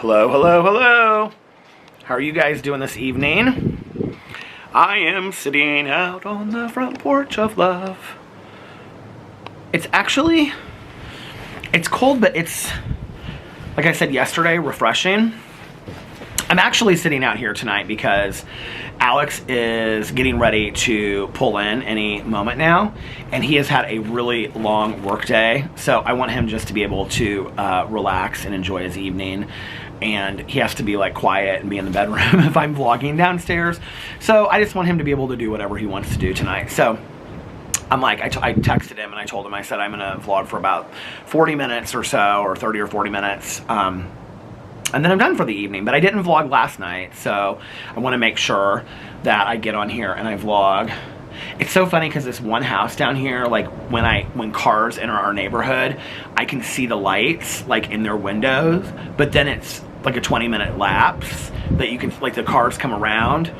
Hello, hello, hello. How are you guys doing this evening? I am sitting out on the front porch of love. It's cold, but it's, like I said yesterday, refreshing. I'm actually sitting out here tonight because Alex is getting ready to pull in any moment now, and he has had a really long work day, so I want him just to be able to relax and enjoy his evening, and he has to be like quiet and be in the bedroom if I'm vlogging downstairs, so I just want him to be able to do whatever he wants to do tonight. So I'm like, I texted him and I told him, I said I'm gonna vlog for about 40 minutes or so, or 30 or 40 minutes, and then I'm done for the evening. But I didn't vlog last night, so I want to make sure that I get on here and I vlog. It's so funny because this one house down here, like when cars enter our neighborhood, I can see the lights like in their windows, but then it's like a 20-minute lapse that you can, like, the cars come around,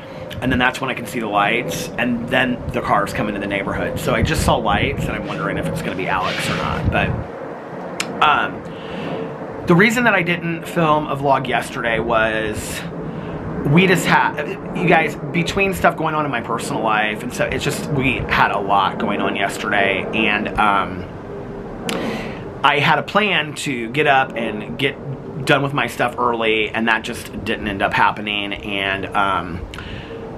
and then that's when I can see the lights, and then the cars come into the neighborhood. So I just saw lights, and I'm wondering if it's going to be Alex or not. But the reason that I didn't film a vlog yesterday was we just had, you guys, between stuff going on in my personal life, and so it's just, we had a lot going on yesterday, and I had a plan to get up and get done with my stuff early, and that just didn't end up happening. And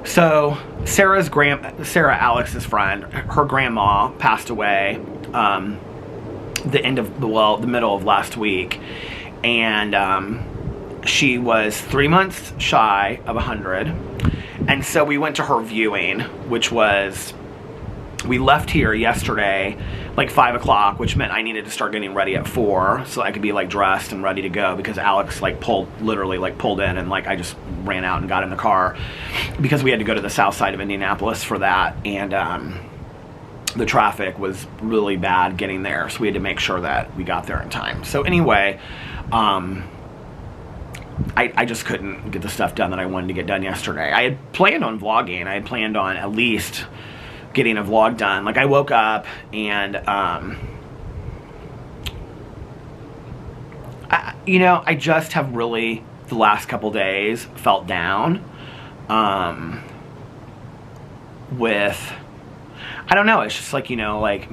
so Sarah, Alex's friend, her grandma passed away the middle of last week, and she was 3 months shy of 100, and so we went to her viewing, which was, we left here yesterday like 5 o'clock, which meant I needed to start getting ready at 4 so I could be like dressed and ready to go, because Alex like literally pulled in, and like I just ran out and got in the car because we had to go to the south side of Indianapolis for that, and the traffic was really bad getting there, so we had to make sure that we got there in time. So anyway, I just couldn't get the stuff done that I wanted to get done yesterday. I had planned on vlogging. I had planned on at least getting a vlog done. Like, I woke up and I just have really, the last couple days, felt down with, I don't know, it's just like, like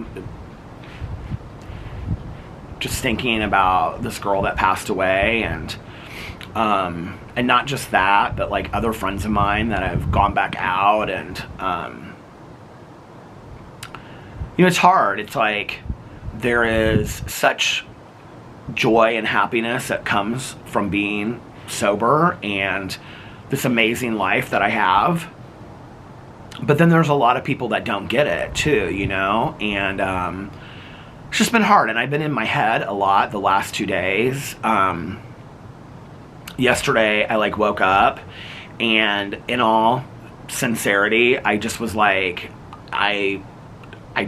just thinking about this girl that passed away, and not just that, but like other friends of mine that have gone back out, and it's hard. It's like there is such joy and happiness that comes from being sober and this amazing life that I have. But then there's a lot of people that don't get it too, and it's just been hard, and I've been in my head a lot the last 2 days. Yesterday I woke up, and in all sincerity, I just was like, I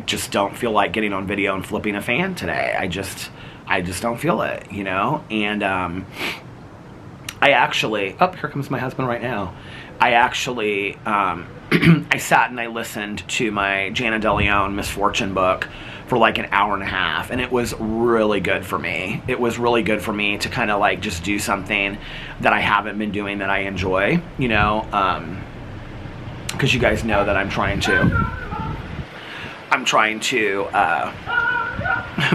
just don't feel like getting on video and flipping a fan today. I just don't feel it, and I actually, here comes my husband right now. I actually I sat and I listened to my Jana DeLeon Misfortune book for like an hour and a half, and it was really good for me. It was really good for me to kind of like just do something that I haven't been doing that I enjoy, because you guys know that I'm trying to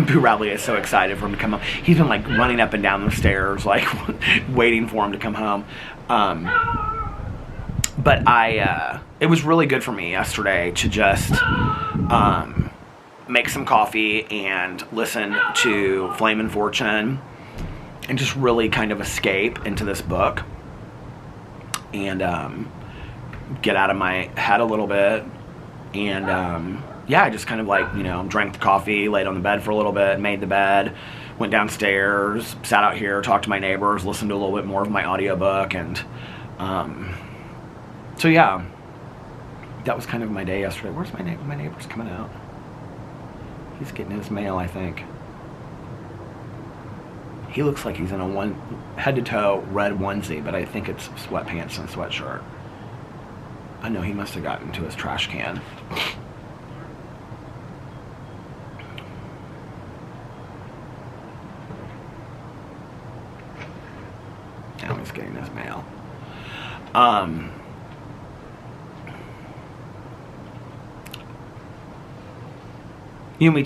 Boo Radley is so excited for him to come home. He's been like running up and down the stairs, like waiting for him to come home. But it was really good for me yesterday to just make some coffee and listen to Flame and Fortune and just really kind of escape into this book and get out of my head a little bit. And yeah, I just kind of like, drank the coffee, laid on the bed for a little bit, made the bed, went downstairs, sat out here, talked to my neighbors, listened to a little bit more of my audiobook, and so yeah, that was kind of my day yesterday. Where's my neighbor? My neighbor's coming out. He's getting his mail, I think. He looks like he's in a head to toe red onesie, but I think it's sweatpants and sweatshirt. I know he must have gotten to his trash can. is getting his mail. You know,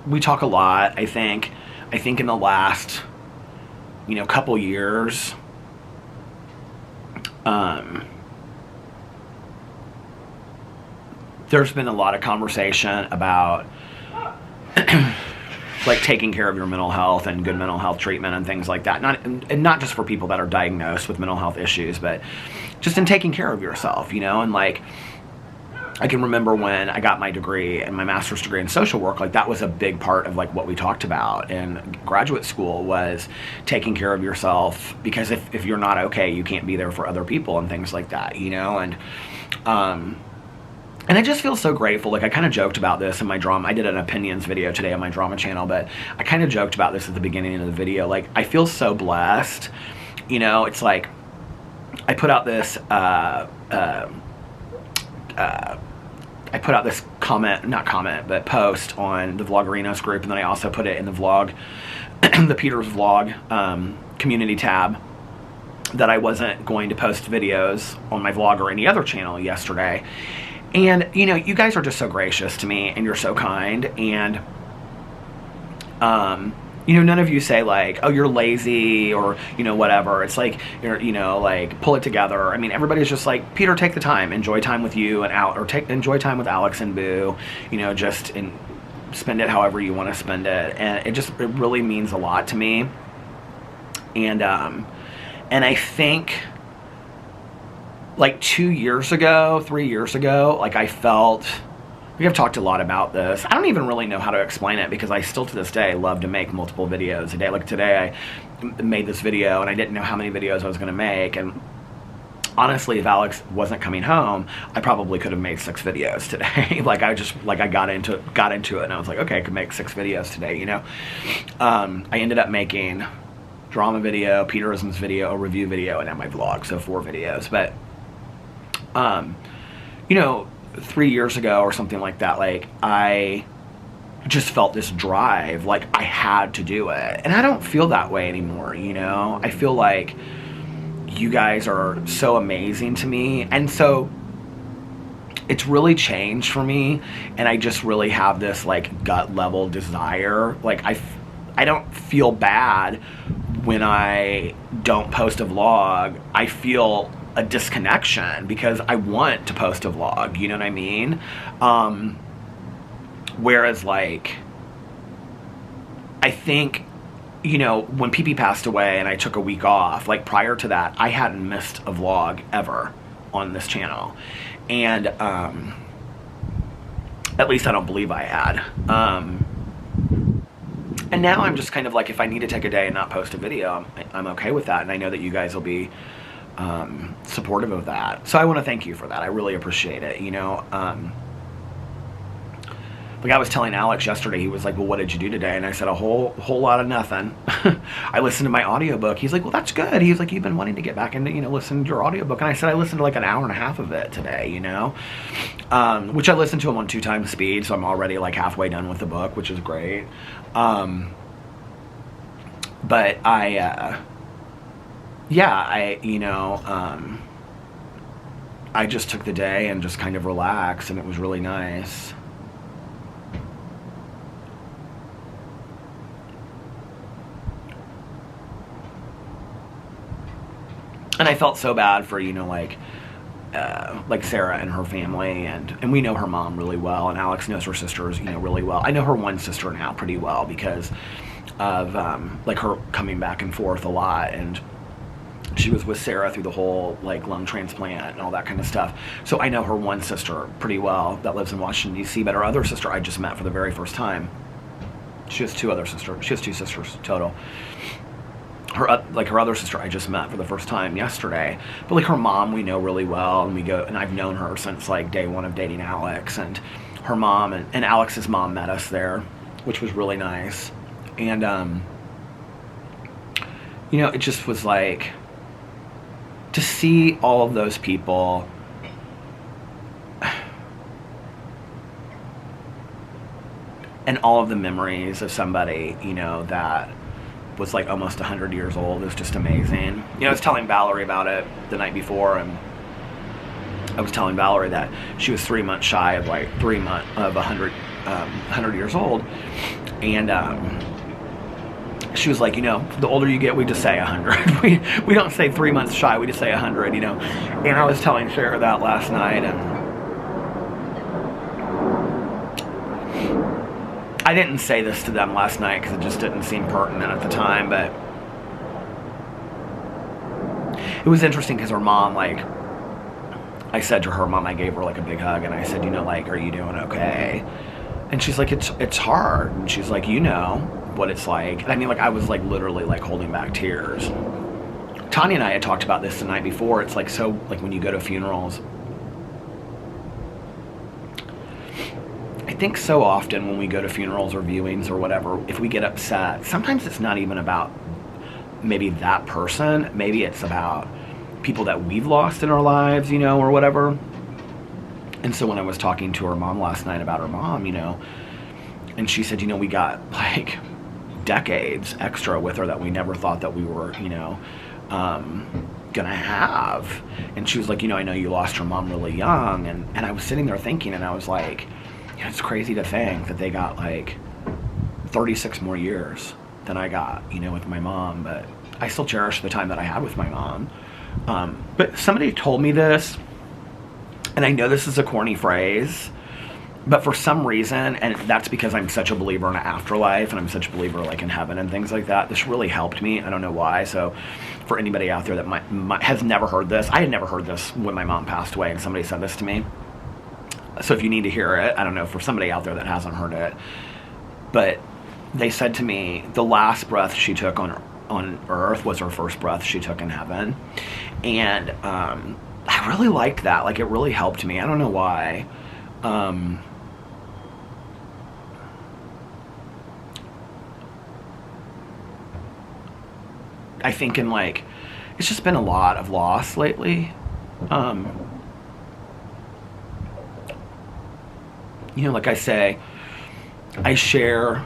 we talk a lot. I think in the last, you know, couple years, there's been a lot of conversation about like taking care of your mental health and good mental health treatment and things like that. Not just for people that are diagnosed with mental health issues, but just in taking care of yourself, you know. And like, I can remember when I got my degree and my master's degree in social work, like that was a big part of like what we talked about in graduate school, was taking care of yourself, because if you're not okay, you can't be there for other people and things like that, you know. And I just feel so grateful. Like, I kind of joked about this in my drama. I did an opinions video today on my drama channel, but I kind of joked about this at the beginning of the video. Like, I feel so blessed. You know, it's like, I put out this, post on the Vloggerinos group, and then I also put it in the vlog, the Peter's Vlog community tab, that I wasn't going to post videos on my vlog or any other channel yesterday. And, you know, you guys are just so gracious to me, and you're so kind, and, you know, none of you say, like, oh, you're lazy, or, you know, whatever. It's like, you're, you know, like, pull it together. I mean, everybody's just like, Peter, take the time, enjoy time with you and enjoy time with Alex and Boo, you know, just spend it however you want to spend it. And it really means a lot to me. And I think, like 3 years ago, like I felt, we have talked a lot about this. I don't even really know how to explain it, because I still to this day love to make multiple videos a day. Like today I made this video and I didn't know how many videos I was going to make. And honestly, if Alex wasn't coming home, I probably could have made 6 videos today. I got into it and I was like, okay, I could make 6 videos today, you know. I ended up making drama video, Peterisms video, a review video, and then my vlog, so 4 videos. But you know, 3 years ago or something like that, like I just felt this drive, like I had to do it. And I don't feel that way anymore, you know. I feel like you guys are so amazing to me, and so it's really changed for me, and I just really have this like gut level desire. Like I don't feel bad when I don't post a vlog. I feel a disconnection because I want to post a vlog, you know what I mean? Whereas like, I think, you know, when PP passed away and I took a week off, like prior to that, I hadn't missed a vlog ever on this channel. And at least I don't believe I had. And now I'm just kind of like, if I need to take a day and not post a video, I'm okay with that. And I know that you guys will be supportive of that. So I want to thank you for that. I really appreciate it, you know. Like I was telling Alex yesterday, he was like, well, what did you do today? And I said, a whole lot of nothing. I listened to my audiobook. He's like, well, that's good. He's like, you've been wanting to get back into, you know, listen to your audiobook. And I said, I listened to like an hour and a half of it today, you know, which I listened to him on 2 times speed. So I'm already like halfway done with the book, which is great. But I just took the day and just kind of relaxed, and it was really nice. And I felt so bad for, you know, like Sarah and her family, and we know her mom really well, and Alex knows her sisters, you know, really well. I know her one sister now pretty well because of like her coming back and forth a lot, and she was with Sarah through the whole like lung transplant and all that kind of stuff. So I know her one sister pretty well that lives in Washington, D.C., but her other sister I just met for the very first time. She has 2 sisters total. Her other sister I just met for the first time yesterday. But like her mom we know really well, and I've known her since like day 1 of dating Alex, and her mom and Alex's mom met us there, which was really nice. And you know, it just was like, to see all of those people and all of the memories of somebody, you know, that was like almost 100 years old. It was just amazing. You know, I was telling Valerie about it the night before, and I was telling Valerie that she was 3 months shy of like 100 years old, and she was like, you know, the older you get, we just say 100. we don't say 3 months shy, we just say 100, you know. And I was telling Cher that last night, and I didn't say this to them last night because it just didn't seem pertinent at the time, but it was interesting because her mom, like, I said to her mom, I gave her like a big hug, and I said, you know, like, are you doing okay? And she's like, it's hard. And she's like, you know what it's like. And I mean, like, I was like literally like holding back tears. Tanya and I had talked about this the night before. It's like, so like when you go to funerals, I think so often when we go to funerals or viewings or whatever, if we get upset, sometimes it's not even about maybe that person. Maybe it's about people that we've lost in our lives, you know, or whatever. And so when I was talking to her mom last night about her mom, you know, and she said, you know, we got like decades extra with her that we never thought that we were, you know, gonna have. And she was like, you know, I know you lost your mom really young. And I was sitting there thinking, and I was like, you know, it's crazy to think that they got like 36 more years than I got, you know, with my mom. But I still cherish the time that I had with my mom. But somebody told me this, and I know this is a corny phrase, but for some reason, and that's because I'm such a believer in an afterlife, and I'm such a believer like in heaven and things like that, this really helped me. I don't know why. So for anybody out there that has never heard this, I had never heard this when my mom passed away, and somebody said this to me. So if you need to hear it, I don't know, for somebody out there that hasn't heard it, but they said to me, the last breath she took on earth was her first breath she took in heaven. And I really liked that. Like, it really helped me. I don't know why. I think in like, it's just been a lot of loss lately. You know, like I say, I share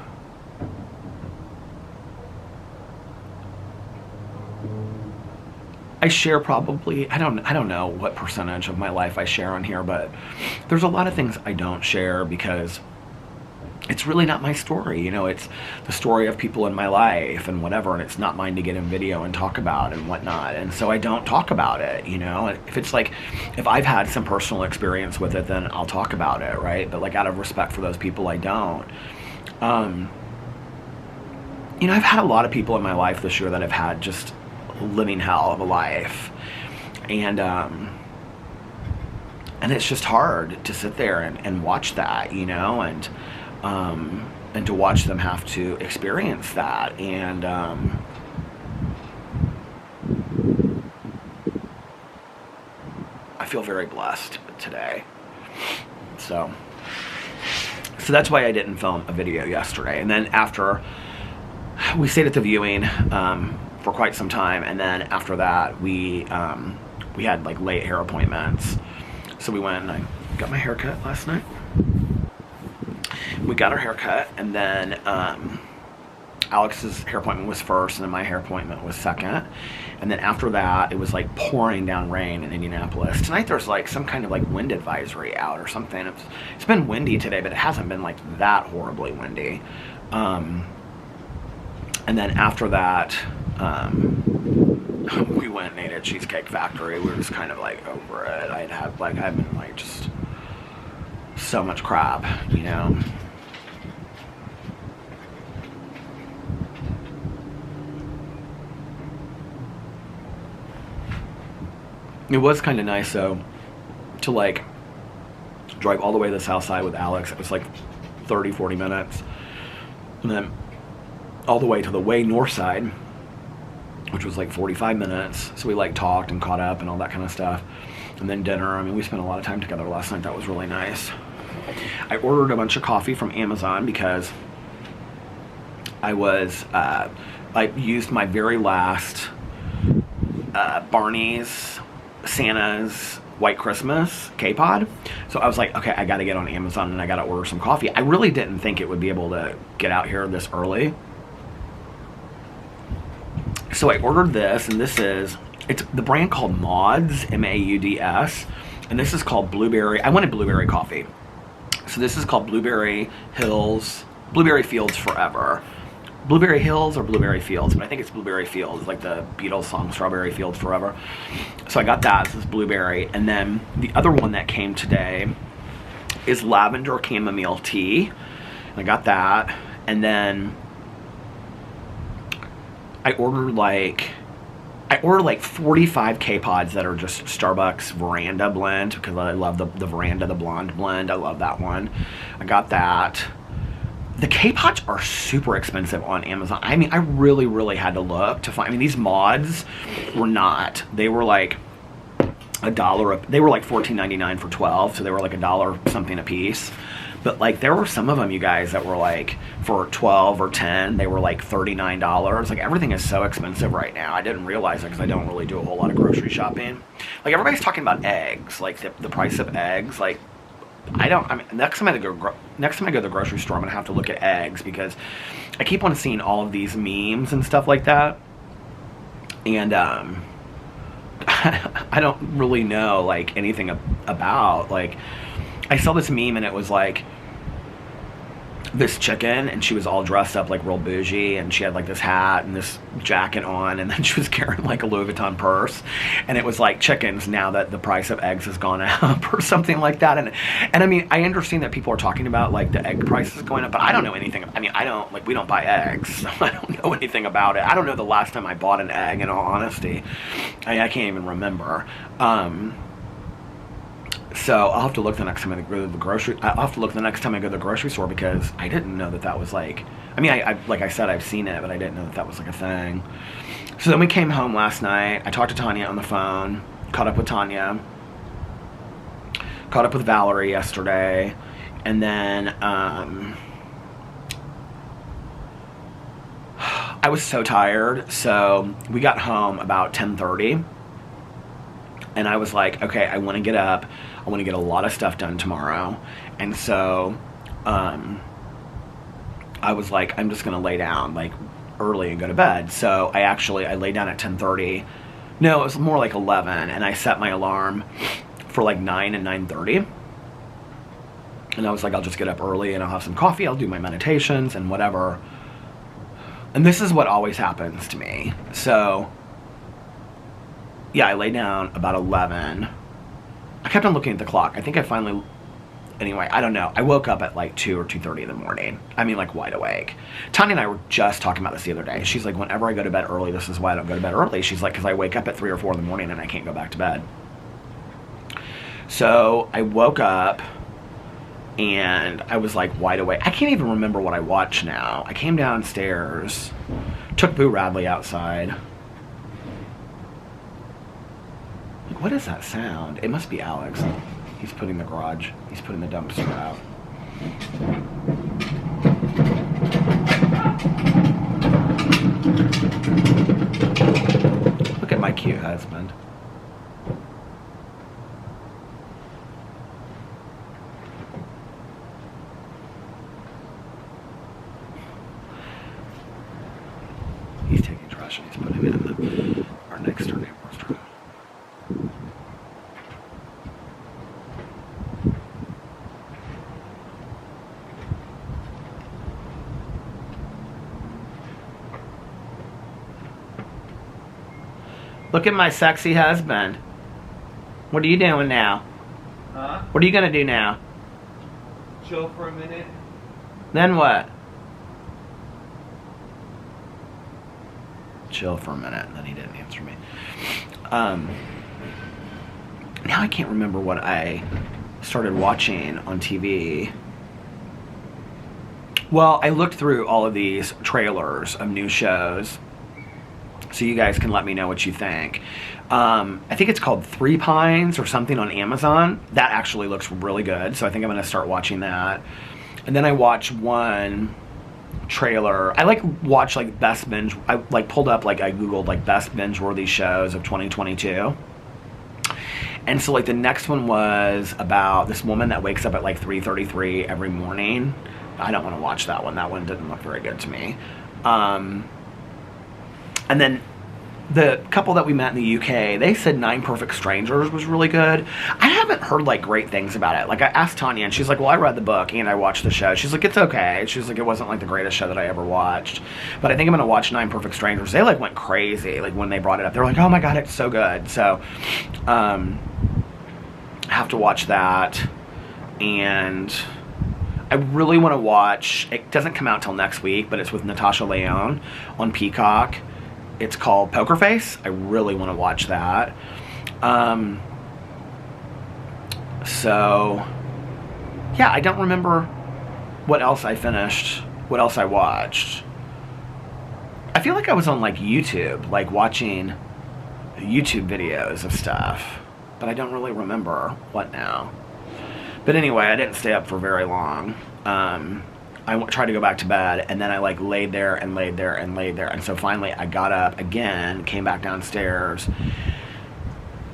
probably, I don't know what percentage of my life I share on here, but there's a lot of things I don't share because it's really not my story. You know, it's the story of people in my life and whatever, and it's not mine to get in video and talk about and whatnot. And so I don't talk about it, you know. If it's like, if I've had some personal experience with it, then I'll talk about it, right? But like, out of respect for those people, I don't. You know, I've had a lot of people in my life this year that have had just living hell of a life, and it's just hard to sit there and watch that, you know, and to watch them have to experience that. And I feel very blessed today. So that's why I didn't film a video yesterday. And then after we stayed at the viewing for quite some time, and then after that we had like late hair appointments, so we went and I got my hair cut last night. We got our hair cut, and then Alex's hair appointment was first, and then my hair appointment was second. And then after that, it was like pouring down rain in Indianapolis. Tonight there's like some kind of like wind advisory out or something. It's been windy today, but it hasn't been like that horribly windy. And then after that, we went and ate at Cheesecake Factory. We were just kind of like over it. I've been like just so much crap, you know. It was kind of nice though to like drive all the way to the south side with Alex. It was like 30-40 minutes, and then all the way to the way north side, which was like 45 minutes. So we like talked and caught up and all that kind of stuff. And then dinner. I mean, we spent a lot of time together last night. That was really nice. I ordered a bunch of coffee from Amazon because I used my very last Barney's Santa's White Christmas K-Pod. So I was like, okay, I got to get on Amazon and I got to order some coffee. I really didn't think it would be able to get out here this early. So I ordered this, and it's the brand called Mods, Mauds, and this is called blueberry. I wanted blueberry coffee. So this is called Blueberry Fields Forever. Blueberry Hills or Blueberry Fields, but I think it's Blueberry Fields, like the Beatles song Strawberry Fields Forever. So I got that. This is blueberry. And then the other one that came today is lavender chamomile tea. I got that. And then I ordered like 45 K-Pods that are just Starbucks Veranda blend, because I love the Veranda, the blonde blend. I love that one. I got that. The K-Pods are super expensive on Amazon. I mean, I really, really had to look to find. I mean, these mods were not. They were like $1. They were like $14.99 for 12, so they were like $1 something a piece. But like, there were some of them, you guys, that were like for 12 or 10. They were like $39. Like, everything is so expensive right now. I didn't realize it because I don't really do a whole lot of grocery shopping. Like, everybody's talking about eggs, like the price of eggs, like. I mean, next time I go to the grocery store, I'm gonna have to look at eggs, because I keep on seeing all of these memes and stuff like that, and I don't really know like anything about, like, I saw this meme and it was like this chicken, and she was all dressed up like real bougie, and she had like this hat and this jacket on, and then she was carrying like a Louis Vuitton purse, and it was like chickens now that the price of eggs has gone up or something like that. And I mean, I understand that people are talking about like the egg prices going up, but I don't know anything. I mean, I don't, like, we don't buy eggs, so I don't know anything about it. I don't know the last time I bought an egg, in all honesty. I can't even remember. So I'll have to look the next time I go to the grocery. I'll have to look the next time I go to the grocery store, because I didn't know that was like. I mean, I like I said, I've seen it, but I didn't know that was like a thing. So then we came home last night. I talked to Tanya on the phone. Caught up with Tanya. Caught up with Valerie yesterday, and then I was so tired. So we got home about 10:30. And I was like, okay, I want to get up. I want to get a lot of stuff done tomorrow. And so I was like, I'm just going to lay down like early and go to bed. So I laid down at 10:30. No, it was more like 11. And I set my alarm for like 9 and 9:30. And I was like, I'll just get up early and I'll have some coffee. I'll do my meditations and whatever. And this is what always happens to me. So yeah, I lay down about 11. I kept on looking at the clock. I think I finally, anyway, I don't know. I woke up at like 2 or 2:30 in the morning. I mean, like, wide awake. Tanya and I were just talking about this the other day. She's like, whenever I go to bed early, this is why I don't go to bed early. She's like, because I wake up at 3 or 4 in the morning and I can't go back to bed. So I woke up and I was like wide awake. I can't even remember what I watched now. I came downstairs, took Boo Radley outside. What is that sound? It must be Alex. He's putting the dumpster out. Look at my cute husband. He's taking trash and he's putting it in our next door neighbor's room. Look at my sexy husband. What are you doing now? Huh? What are you gonna do now? Chill for a minute. Then what? Chill for a minute, and then he didn't answer me. Now I can't remember what I started watching on TV. Well, I looked through all of these trailers of new shows, so you guys can let me know what you think. I think it's called Three Pines or something on Amazon. That actually looks really good, so I think I'm gonna start watching that. And then I watched one trailer. I watch best binge. I pulled up, I googled best binge-worthy shows of 2022. And so the next one was about this woman that wakes up at 3:33 every morning. I don't want to watch that one. That one didn't look very good to me. And then the couple that we met in the UK, they said 9 Perfect Strangers was really good. I haven't heard like great things about it. Like I asked Tanya and she's like, well, I read the book and I watched the show. She's like, it's okay. She's like, it wasn't like the greatest show that I ever watched. But I think I'm going to watch 9 Perfect Strangers. They like went crazy like when they brought it up. They're like, oh my God, it's so good. So I have to watch that. And I really want to watch, it doesn't come out till next week, but it's with Natasha Lyonne on Peacock. It's called Poker Face. I really want to watch that. So, yeah, I don't remember what else I finished, what else I watched. I feel like I was on, like, YouTube, like, watching YouTube videos of stuff. But I don't really remember what now. But anyway, I didn't stay up for very long. I tried to go back to bed, and then I like laid there, and so finally I got up again, came back downstairs.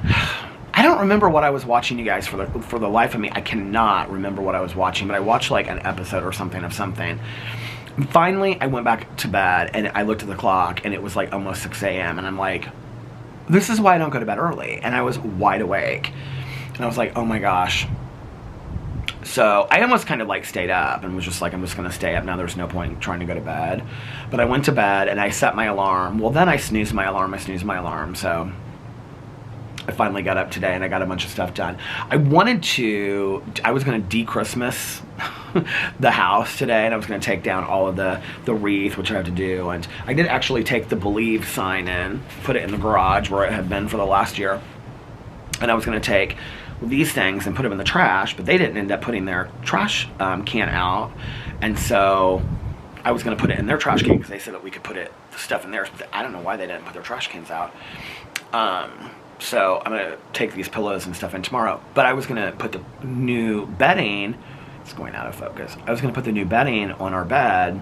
I don't remember what I was watching, you guys, for the life of me. I cannot remember what I was watching, but I watched like an episode or something of something. And finally, I went back to bed, and I looked at the clock, and it was like almost 6 a.m., and I'm like, this is why I don't go to bed early. And I was wide awake, and I was like, oh my gosh. So I almost kind of like stayed up and was just like, I'm just going to stay up now. There's no point trying to go to bed. But I went to bed and I set my alarm. Well, then I snoozed my alarm. So I finally got up today and I got a bunch of stuff done. I was going to de-Christmas the house today, and I was going to take down all of the wreath, which I have to do. And I did actually take the Believe sign in, put it in the garage where it had been for the last year. And I was going to take these things and put them in the trash, but they didn't end up putting their trash can out, and so I was going to put it in their trash can because they said that we could put the stuff in theirs, but I don't know why they didn't put their trash cans out. So I'm going to take these pillows and stuff in tomorrow, but I was going to put the new bedding, it's going out of focus, I was going to put the new bedding on our bed,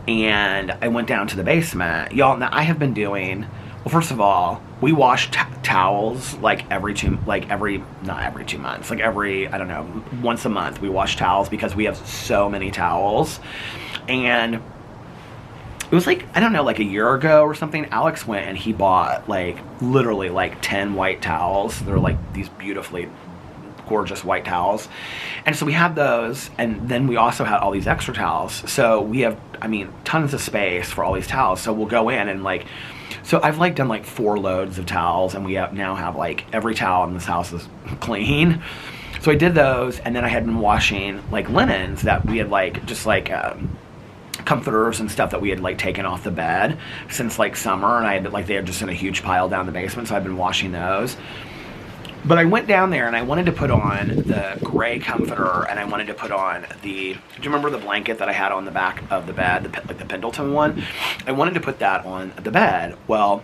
and I went down to the basement. Y'all, now I have been doing, well, first of all, we wash towels like not every 2 months, like I don't know, once a month we wash towels because we have so many towels. And it was like, I don't know, like a year ago or something, Alex went and he bought like literally like 10 white towels. They're like these beautifully gorgeous white towels. And so we have those, and then we also had all these extra towels. So we have, I mean, tons of space for all these towels. So we'll go in and like, so I've like done like 4 loads of towels, and we now have like every towel in this house is clean. So I did those, and then I had been washing like linens that we had like just like comforters and stuff that we had like taken off the bed since like summer, and I had like they had just in a huge pile down the basement, so I've been washing those. But I went down there and I wanted to put on the gray comforter, and I wanted to put on do you remember the blanket that I had on the back of the bed, like the Pendleton one? I wanted to put that on the bed. Well,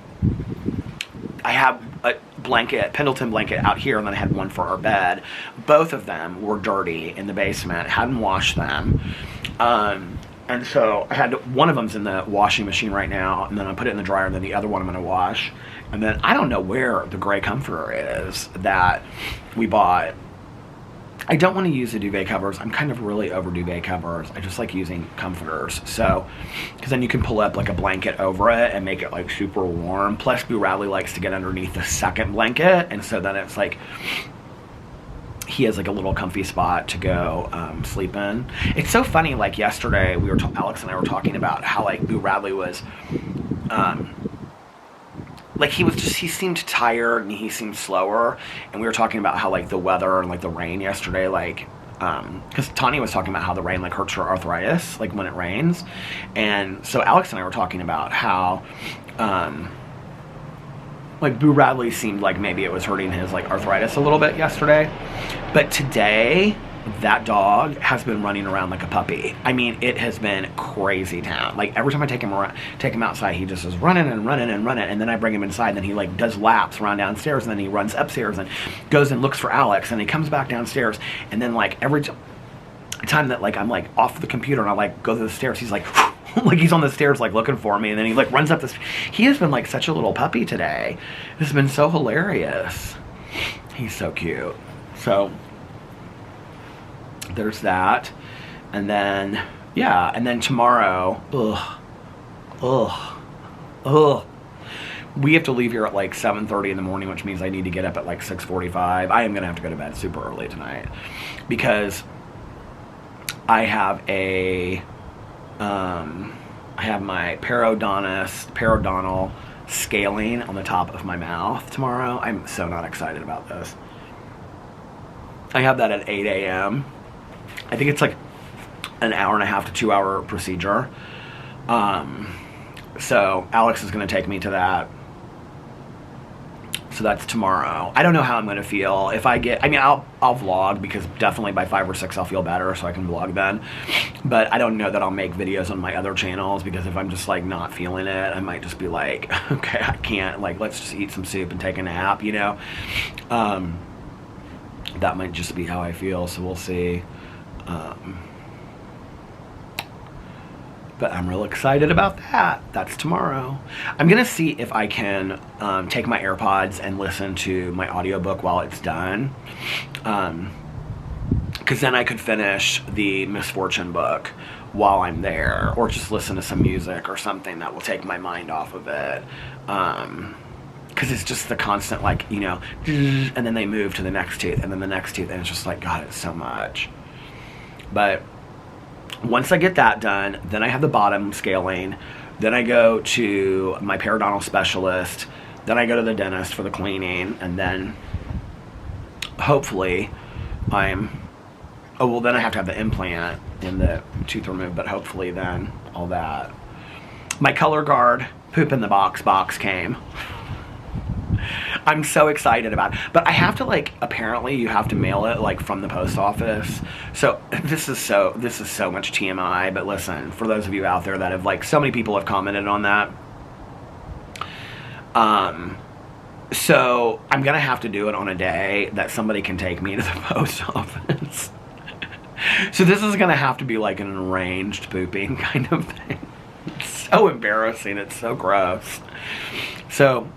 I have a Pendleton blanket out here, and then I had one for our bed. Both of them were dirty in the basement, hadn't washed them. And so I had one of them's in the washing machine right now, and then I put it in the dryer, and then the other one I'm going to wash. And then I don't know where the gray comforter is that we bought. I don't want to use the duvet covers. I'm kind of really over duvet covers. I just like using comforters. So, because then you can pull up like a blanket over it and make it like super warm. Plus, Boo Radley likes to get underneath the second blanket, and so then it's like he has like a little comfy spot to go sleep in. It's so funny. Like yesterday, Alex and I were talking about how like Boo Radley was. Like he seemed tired and he seemed slower, and we were talking about how like the weather and like the rain yesterday, like because Tanya was talking about how the rain like hurts her arthritis like when it rains, and so Alex and I were talking about how like Boo Radley seemed like maybe it was hurting his like arthritis a little bit yesterday, but today that dog has been running around like a puppy. I mean, it has been crazy town. Like every time I take him outside, he just is running and running and running, and then I bring him inside, and then he like does laps around downstairs, and then he runs upstairs and goes and looks for Alex, and he comes back downstairs, and then like every time that like I'm like off the computer and I like go to the stairs, he's like like he's on the stairs like looking for me, and then he like runs up this. He has been like such a little puppy today. It's been so hilarious. He's so cute. So there's that, and then yeah, and then tomorrow, Ugh. We have to leave here at like 7:30 in the morning, which means I need to get up at like 6:45. I am gonna have to go to bed super early tonight because I have my periodontal scaling on the top of my mouth tomorrow. I'm so not excited about this. I have that at 8 a.m. I think it's like an hour and a half to 2 hour procedure. So Alex is going to take me to that. So that's tomorrow. I don't know how I'm going to feel. If I get, I mean, I'll vlog because definitely by 5 or 6 I'll feel better, so I can vlog then. But I don't know that I'll make videos on my other channels because if I'm just like not feeling it, I might just be like, okay, I can't, like, let's just eat some soup and take a nap, you know? That might just be how I feel, so we'll see. But I'm real excited about that. That's tomorrow. I'm gonna see if I can take my AirPods and listen to my audiobook while it's done. Because then I could finish the Misfortune book while I'm there, or just listen to some music or something that will take my mind off of it. Because it's just the constant, like, you know, and then they move to the next tooth and then the next tooth, and it's just like, God, it's so much. But once I get that done, then I have the bottom scaling, then I go to my periodontal specialist, then I go to the dentist for the cleaning, and then hopefully then I have to have the implant and the tooth removed, but hopefully then all that. My color guard poop in the box came. I'm so excited about it. But I have to, like, apparently you have to mail it, like, from the post office. So this is so much TMI, but listen, for those of you out there that have, like, so many people have commented on that. So I'm gonna have to do it on a day that somebody can take me to the post office. So this is gonna have to be like an arranged pooping kind of thing. It's so embarrassing, it's so gross. So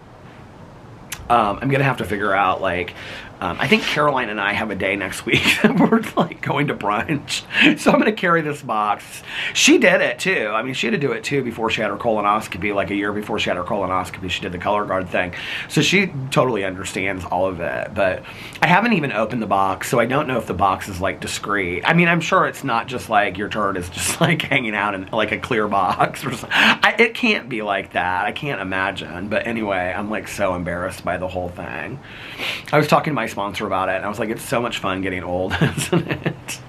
I'm gonna have to figure out, like, I think Caroline and I have a day next week that we're like going to brunch. So I'm gonna carry this box. She did it too. I mean, she had to do it too before she had her colonoscopy, like a year before she had her colonoscopy, she did the color guard thing. So she totally understands all of it, but I haven't even opened the box, so I don't know if the box is like discreet. I mean, I'm sure it's not just like your turd is just like hanging out in like a clear box or something. It can't be like that. I can't imagine. But anyway, I'm like so embarrassed by the whole thing. I was talking to my sponsor about it, and I was like, it's so much fun getting old, isn't it?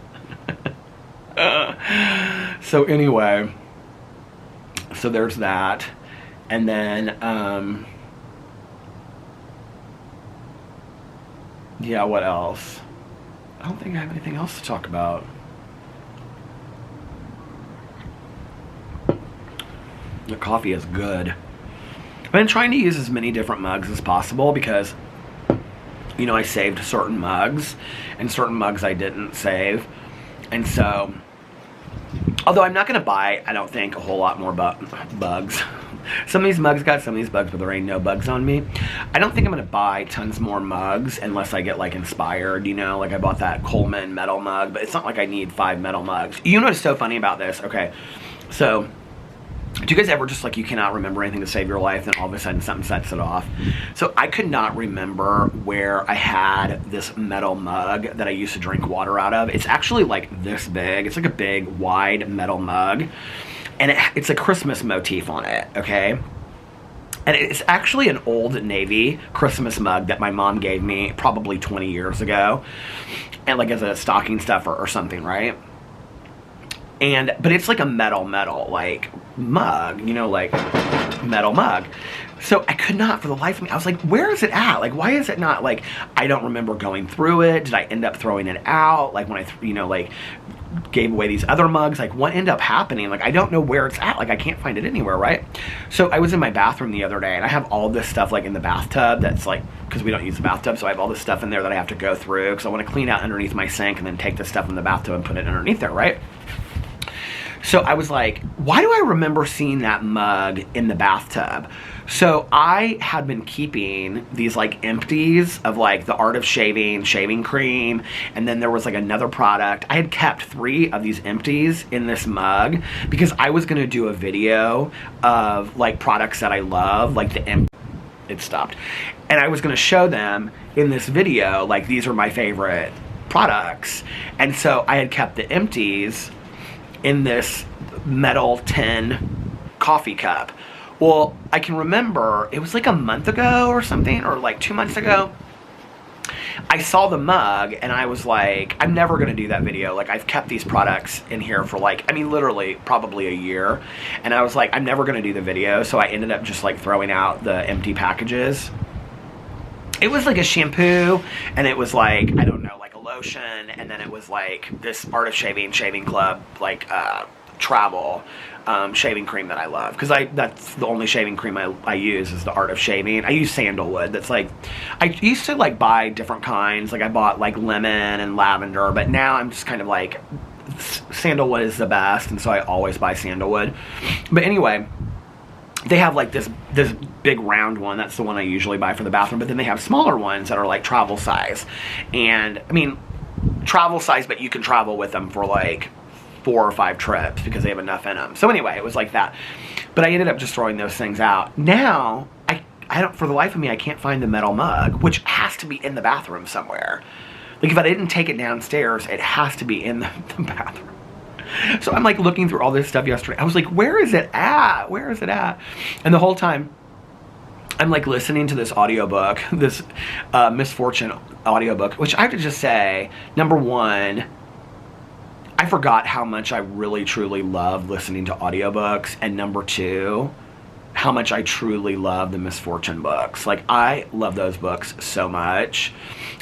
So anyway, so there's that. And then yeah, what else? I don't think I have anything else to talk about. The coffee is good. I've been trying to use as many different mugs as possible because, you know, I saved certain mugs and certain mugs I didn't save. And so, although I'm not going to buy, I don't think, a whole lot more bugs. Some of these mugs got some of these bugs, but there ain't no bugs on me. I don't think I'm going to buy tons more mugs unless I get, like, inspired, you know? Like, I bought that Coleman metal mug, but it's not like I need 5 metal mugs. You know what's so funny about this? Okay, so do you guys ever just, like, you cannot remember anything to save your life, then all of a sudden something sets it off? So I could not remember where I had this metal mug that I used to drink water out of. It's actually like this big. It's like a big, wide metal mug. And it's a Christmas motif on it, okay? And it's actually an Old Navy Christmas mug that my mom gave me probably 20 years ago. And like as a stocking stuffer or something, right? But it's like a metal, like, mug, you know, like, metal mug. So I could not, for the life of me, I was like, where is it at? Like, why is it not, like, I don't remember going through it. Did I end up throwing it out? Like, when I, you know, like, gave away these other mugs, like, what ended up happening? Like, I don't know where it's at. Like, I can't find it anywhere, right? So I was in my bathroom the other day, and I have all this stuff, like, in the bathtub that's, like, because we don't use the bathtub, so I have all this stuff in there that I have to go through, because I want to clean out underneath my sink and then take the stuff in the bathtub and put it underneath there, right? So I was like, why do I remember seeing that mug in the bathtub? So I had been keeping these like empties of like the Art of Shaving, shaving cream, and then there was like another product. I had kept 3 of these empties in this mug because I was gonna do a video of like products that I love, like it stopped. And I was gonna show them in this video, like these are my favorite products. And so I had kept the empties in this metal tin coffee cup. Well, I can remember, it was like a month ago or something, or like 2 months ago, I saw the mug and I was like, I'm never going to do that video. Like, I've kept these products in here for like, I mean, literally probably a year. And I was like, I'm never going to do the video. So I ended up just like throwing out the empty packages. It was like a shampoo, and it was like, I don't know, like a lotion. And then it was like this Art of Shaving, Shaving Club, like travel shaving cream that I love, because that's the only shaving cream I use is the Art of Shaving. I use sandalwood. That's like, I used to like buy different kinds, like I bought like lemon and lavender, but now I'm just kind of like, sandalwood is the best, and so I always buy sandalwood. But anyway, they have like this big round one. That's the one I usually buy for the bathroom, but then they have smaller ones that are like travel size. And I mean, travel size, but you can travel with them for like 4 or 5 trips because they have enough in them. So anyway, it was like that. But I ended up just throwing those things out. Now, I don't, for the life of me, I can't find the metal mug, which has to be in the bathroom somewhere. Like, if I didn't take it downstairs, it has to be in the bathroom. So I'm like looking through all this stuff yesterday. I was like, where is it at? Where is it at? And the whole time, I'm like listening to this audiobook, this Misfortune audiobook, which I have to just say, number one, I forgot how much I really truly love listening to audiobooks, and number two, how much I truly love the Misfortune books. Like, I love those books so much.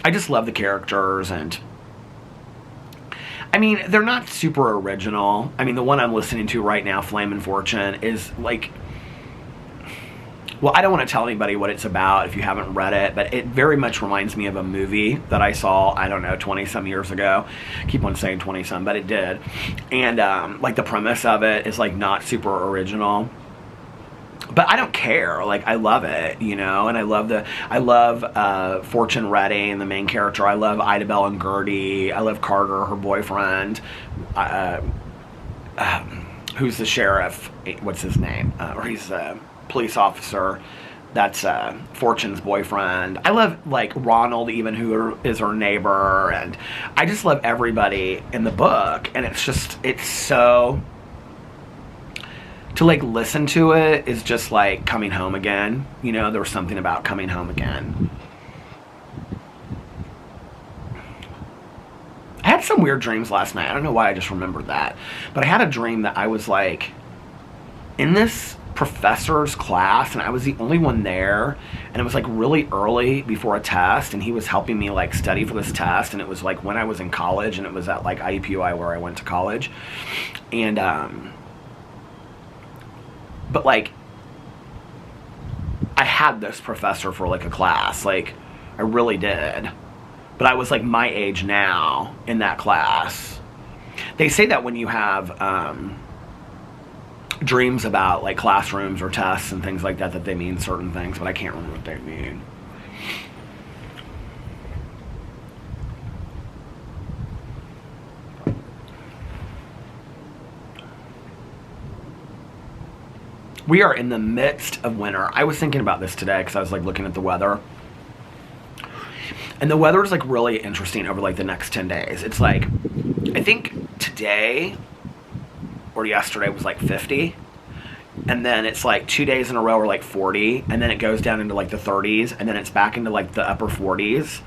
I just love the characters, and I mean, they're not super original. I mean, the one I'm listening to right now, Flame and Fortune, is like, well, I don't want to tell anybody what it's about if you haven't read it, but it very much reminds me of a movie that I saw, I don't know, 20-some years ago. I keep on saying 20-some, but it did. And, like, the premise of it is, like, not super original. But I don't care. Like, I love it, you know, and I love Fortune Redding, the main character. I love Ida Bell and Gertie. I love Carter, her boyfriend, who's the sheriff. What's his name? Or he's a police officer. That's Fortune's boyfriend. I love, like, Ronald, even, who is her neighbor. And I just love everybody in the book. And it's so... to, like, listen to it is just like coming home again. You know, there was something about coming home again. I had some weird dreams last night. I don't know why I just remembered that. But I had a dream that I was, like, in this professor's class, and I was the only one there. And it was, like, really early before a test. And he was helping me, like, study for this test. And it was, like, when I was in college. And it was at, like, IUPUI where I went to college. And, but, like, I had this professor for, like, a class. Like, I really did. But I was, like, my age now in that class. They say that when you have dreams about, like, classrooms or tests and things like that, that they mean certain things. But I can't remember what they mean. We are in the midst of winter. I was thinking about this today because I was, like, looking at the weather. And the weather is, like, really interesting over, like, the next 10 days. It's, like, I think today or yesterday was, like, 50. And then it's, like, 2 days in a row are, like, 40. And then it goes down into, like, the 30s. And then it's back into, like, the upper 40s.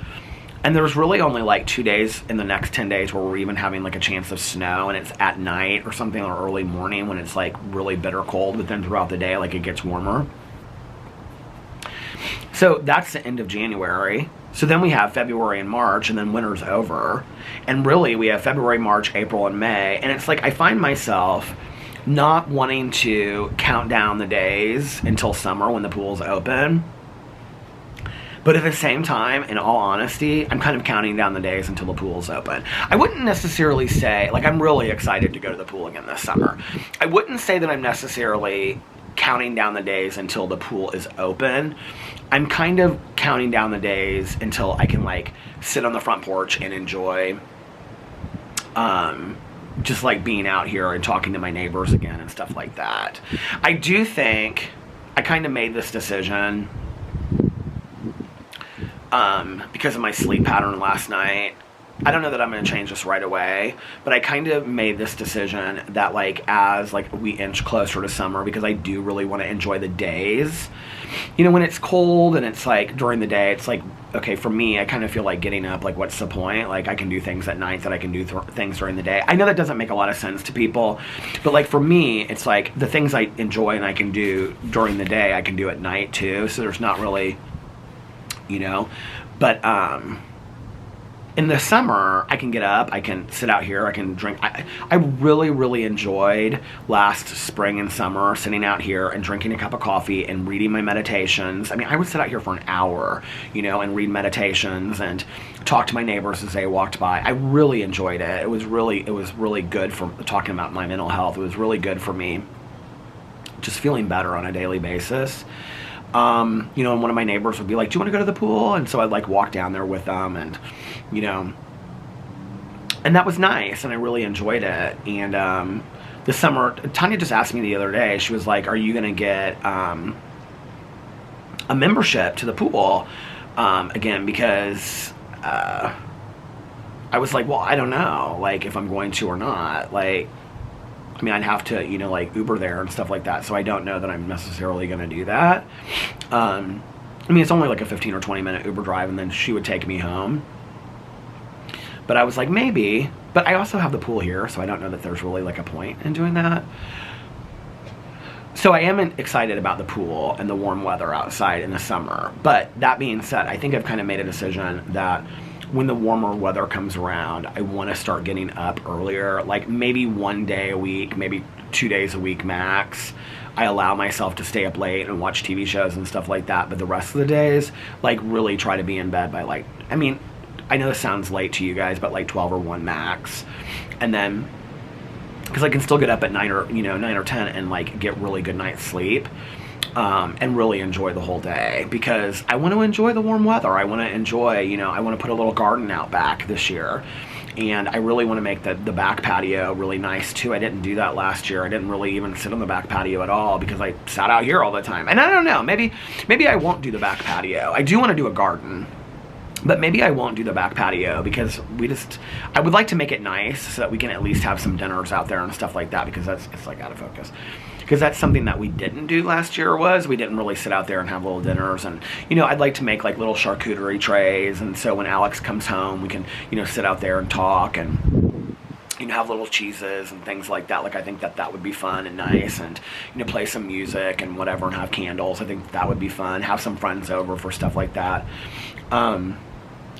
And there's really only, like, 2 days in the next 10 days where we're even having, like, a chance of snow, and it's at night or something, or early morning when it's, like, really bitter cold, but then throughout the day, like, it gets warmer. So that's the end of January. So then we have February and March, and then winter's over. And really, we have February, March, April, and May. And it's like, I find myself not wanting to count down the days until summer when the pool's open. But at the same time, in all honesty, I'm kind of counting down the days until the pool's open. I wouldn't necessarily say, like, I'm really excited to go to the pool again this summer. I wouldn't say that I'm necessarily counting down the days until the pool is open. I'm kind of counting down the days until I can like sit on the front porch and enjoy just like being out here and talking to my neighbors again and stuff like that. I do think I kind of made this decision because of my sleep pattern last night. I don't know that I'm going to change this right away, but I kind of made this decision that like as like we inch closer to summer, because I do really want to enjoy the days. You know, when it's cold and it's like during the day, it's like, okay, for me, I kind of feel like getting up, like what's the point? Like I can do things at night that I can do things during the day. I know that doesn't make a lot of sense to people, but like for me, it's like the things I enjoy and I can do during the day, I can do at night too. So there's not really, you know, but in the summer, I can get up, I can sit out here, I can drink. I really, really enjoyed last spring and summer sitting out here and drinking a cup of coffee and reading my meditations. I mean, I would sit out here for an hour, you know, and read meditations and talk to my neighbors as they walked by. I really enjoyed it. It was really good for talking about my mental health. It was really good for me just feeling better on a daily basis. You know, and one of my neighbors would be like, do you want to go to the pool? And so I'd like walk down there with them and, you know, and that was nice and I really enjoyed it. And, this summer, Tanya just asked me the other day, she was like, are you going to get, a membership to the pool, again, because, I was like, well, I don't know, like if I'm going to or not, like, I mean, I'd have to, you know, like Uber there and stuff like that. So I don't know that I'm necessarily going to do that. I mean, it's only like a 15 or 20 minute Uber drive and then she would take me home. But I was like, maybe. But I also have the pool here, so I don't know that there's really like a point in doing that. So I am excited about the pool and the warm weather outside in the summer. But that being said, I think I've kind of made a decision that when the warmer weather comes around, I want to start getting up earlier, like maybe 1 day a week, maybe 2 days a week max. I allow myself to stay up late and watch TV shows and stuff like that, but the rest of the days, like really try to be in bed by like, I mean, I know this sounds late to you guys, but like 12 or 1 max. And then, because I can still get up at 9 or, you know, 9 or 10 and like get really good night's sleep. And really enjoy the whole day because I want to enjoy the warm weather. I want to enjoy, you know, I want to put a little garden out back this year. And I really want to make the back patio really nice too. I didn't do that last year. I didn't really even sit on the back patio at all because I sat out here all the time. And I don't know, maybe I won't do the back patio. I do want to do a garden. But maybe I won't do the back patio because I would like to make it nice so that we can at least have some dinners out there and stuff like that because it's like out of focus. Because that's something that we didn't do last year we didn't really sit out there and have little dinners. And, you know, I'd like to make like little charcuterie trays. And so when Alex comes home, we can, you know, sit out there and talk and, you know, have little cheeses and things like that. Like, I think that would be fun and nice and, you know, play some music and whatever and have candles. I think that would be fun. Have some friends over for stuff like that.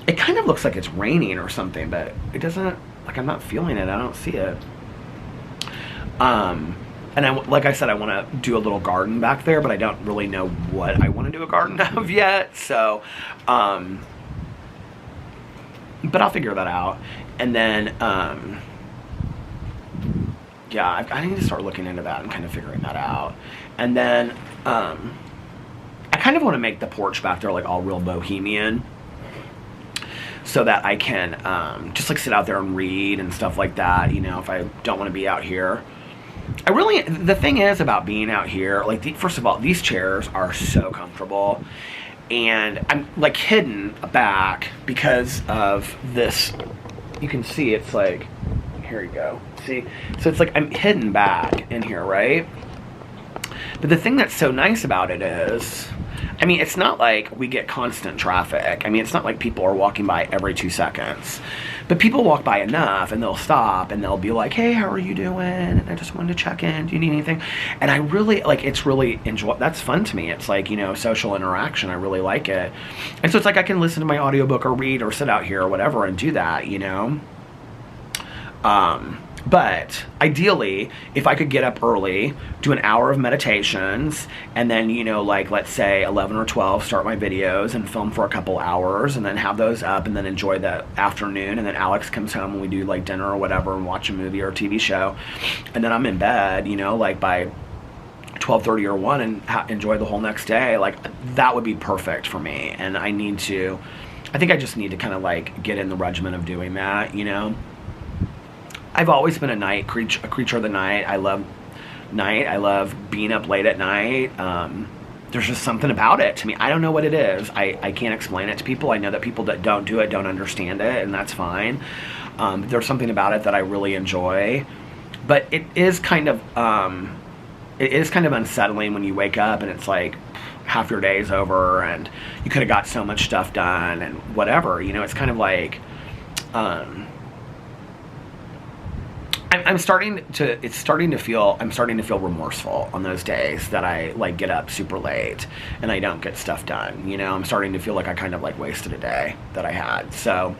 It kind of looks like it's raining or something, but it doesn't, like I'm not feeling it. I don't see it. And like I said, I want to do a little garden back there, but I don't really know what I want to do a garden of yet. So, but I'll figure that out. And then, yeah, I need to start looking into that and kind of figuring that out. And then, I kind of want to make the porch back there like all real bohemian so that I can just like sit out there and read and stuff like that, you know, if I don't want to be out here. The thing is about being out here, like, first of all, these chairs are so comfortable, and I'm, like, hidden back because of this. You can see it's like, here you go, see? So it's like I'm hidden back in here, right? But the thing that's so nice about it is, I mean, it's not like we get constant traffic. I mean, it's not like people are walking by every 2 seconds. But people walk by enough and they'll stop and they'll be like, hey, how are you doing? And I just wanted to check in. Do you need anything? And I really, like, it's really that's fun to me. It's like, you know, social interaction. I really like it. And so it's like I can listen to my audiobook or read or sit out here or whatever and do that, you know? But ideally, if I could get up early, do an hour of meditations, and then, you know, like, let's say 11 or 12, start my videos and film for a couple hours, and then have those up, and then enjoy the afternoon, and then Alex comes home and we do, like, dinner or whatever, and watch a movie or a TV show, and then I'm in bed, you know, like, by 12:30 or 1 and enjoy the whole next day. Like, that would be perfect for me. And I think I just need to kind of like get in the regimen of doing that, you know. I've always been a creature of the night. I love night. I love being up late at night. There's just something about it to me. I don't know what it is. I can't explain it to people. I know that people that don't do it don't understand it, and that's fine. There's something about it that I really enjoy. But it is kind of unsettling when you wake up and it's like half your day's over and you could have got so much stuff done and whatever. You know, it's kind of like I'm starting to feel remorseful on those days that I like get up super late and I don't get stuff done. You know, I'm starting to feel like I kind of like wasted a day that I had. So,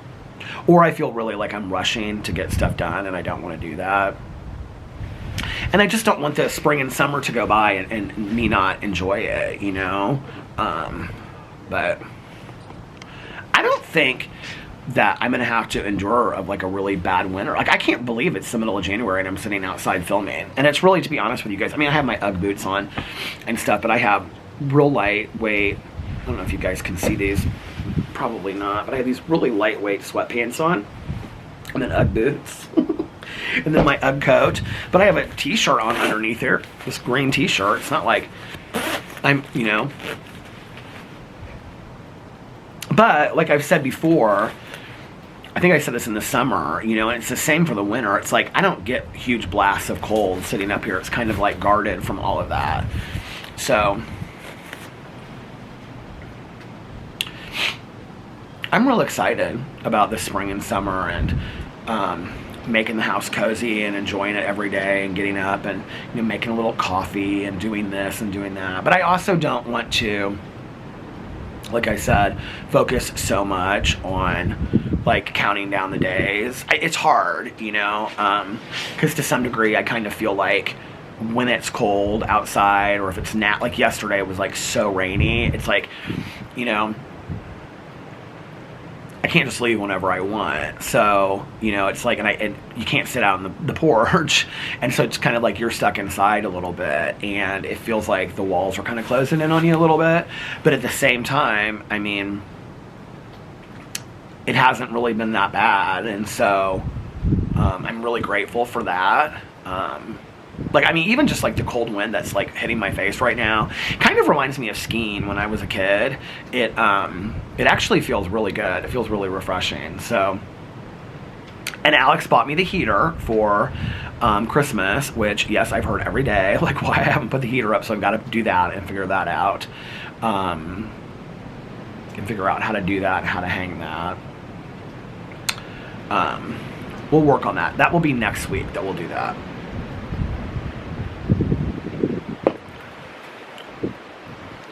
or I feel really like I'm rushing to get stuff done and I don't want to do that. And I just don't want the spring and summer to go by and me not enjoy it, you know? But I don't think that I'm going to have to endure of like a really bad winter. Like, I can't believe it's the middle of January and I'm sitting outside filming. And it's really, to be honest with you guys, I mean, I have my UGG boots on and stuff, but I have real lightweight, I don't know if you guys can see these, probably not, but I have these really lightweight sweatpants on and then UGG boots. And then my UGG coat, but I have a t-shirt on underneath here, this green t-shirt. It's not like I'm, you know, but like I've said before, I think I said this in the summer, you know, and it's the same for the winter. It's like I don't get huge blasts of cold sitting up here. It's kind of like guarded from all of that. So I'm real excited about the spring and summer and making the house cozy and enjoying it every day and getting up and, you know, making a little coffee and doing this and doing that. But I also don't want to, like I said, focus so much on like counting down the days. It's hard, you know, because to some degree I kind of feel like when it's cold outside or if it's like yesterday it was like so rainy, it's like, you know, I can't just leave whenever I want. So, you know, it's like, and you can't sit out on the porch. And so it's kind of like you're stuck inside a little bit. And it feels like the walls are kind of closing in on you a little bit. But at the same time, I mean, it hasn't really been that bad. And so I'm really grateful for that. Like, I mean, even just like the cold wind that's like hitting my face right now kind of reminds me of skiing when I was a kid. It actually feels really good. It feels really refreshing. So, and Alex bought me the heater for Christmas, which, yes, I've heard every day, like why I haven't put the heater up. So I've got to do that and figure that out. And figure out how to do that and how to hang that. We'll work on that. That will be next week that we'll do that.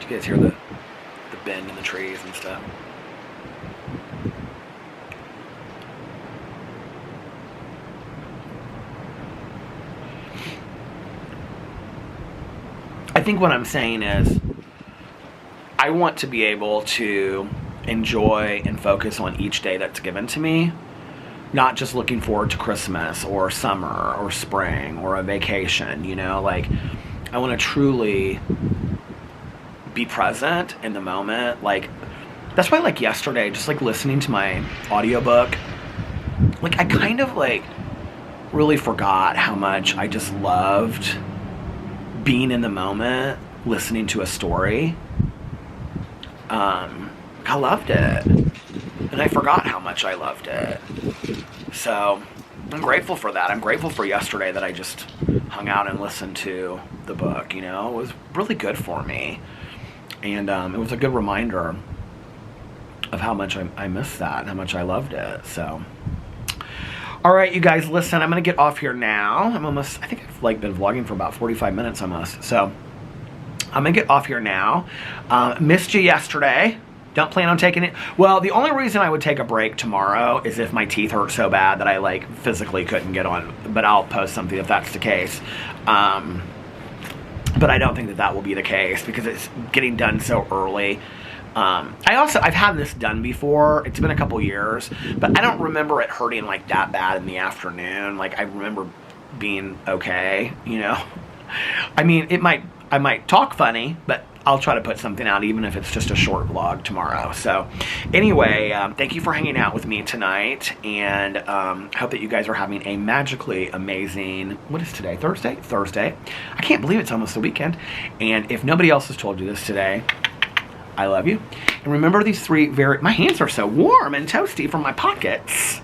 You guys hear the bend in the trees and stuff. I think what I'm saying is I want to be able to enjoy and focus on each day that's given to me, not just looking forward to Christmas or summer or spring or a vacation, you know, like I want to truly be present in the moment. Like, that's why, like, yesterday, just like listening to my audiobook, like I kind of like really forgot how much I just loved being in the moment, listening to a story. I loved it, and I forgot how much I loved it. So I'm grateful for that. I'm grateful for yesterday that I just hung out and listened to the book. You know, it was really good for me. And it was a good reminder of how much I missed that and how much I loved it. So, all right, you guys, listen, I'm going to get off here now. I think I've like been vlogging for about 45 minutes almost. So I'm going to get off here now. Missed you yesterday. Don't plan on taking it. Well, the only reason I would take a break tomorrow is if my teeth hurt so bad that I like physically couldn't get on. But I'll post something if that's the case. But I don't think that will be the case because it's getting done so early. I've had this done before. It's been a couple years, but I don't remember it hurting like that bad in the afternoon. Like I remember being okay, you know. I mean, I might talk funny, but I'll try to put something out, even if it's just a short vlog tomorrow. So anyway, thank you for hanging out with me tonight, and I hope that you guys are having a magically amazing, what is today, Thursday? Thursday. I can't believe it's almost the weekend. And if nobody else has told you this today, I love you. And remember these three my hands are so warm and toasty from my pockets.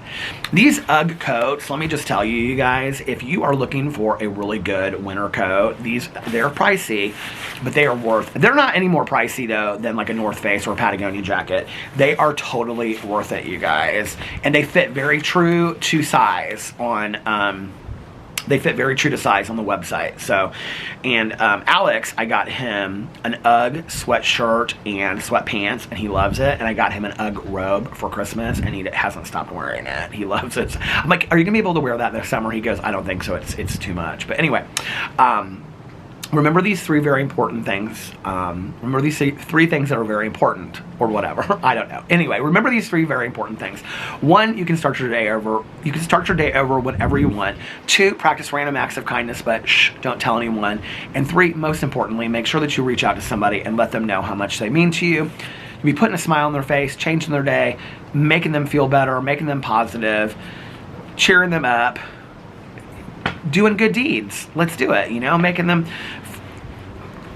These UGG coats, let me just tell you, you guys, if you are looking for a really good winter coat, they're pricey, but they are they're not any more pricey though than like a North Face or a Patagonia jacket. They are totally worth it, you guys. And they fit very true to size on, they fit very true to size on the website. So, and Alex, I got him an UGG sweatshirt and sweatpants, and he loves it. And I got him an UGG robe for Christmas, and he hasn't stopped wearing it. He loves it. I'm like, are you gonna be able to wear that this summer? He goes, I don't think so. It's too much. But anyway, remember these three very important things. Remember these three things that are very important, or whatever. I don't know. Anyway, remember these three very important things. 1, you can start your day over. You can start your day over whenever you want. 2, practice random acts of kindness, but shh, don't tell anyone. And 3, most importantly, make sure that you reach out to somebody and let them know how much they mean to you. You'll be putting a smile on their face, changing their day, making them feel better, making them positive, cheering them up, doing good deeds. Let's do it, you know, making them,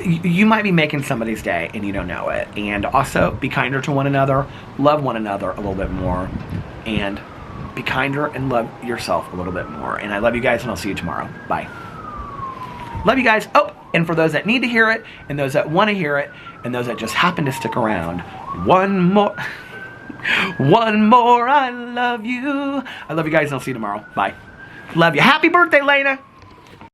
you might be making somebody's day and you don't know it. And also be kinder to one another, love one another a little bit more, and be kinder and love yourself a little bit more. And I love you guys, and I'll see you tomorrow. Bye. Love you guys. Oh, and for those that need to hear it, and those that want to hear it, and those that just happen to stick around, one more, I love you. I love you guys, and I'll see you tomorrow. Bye. Love you. Happy birthday, Lena.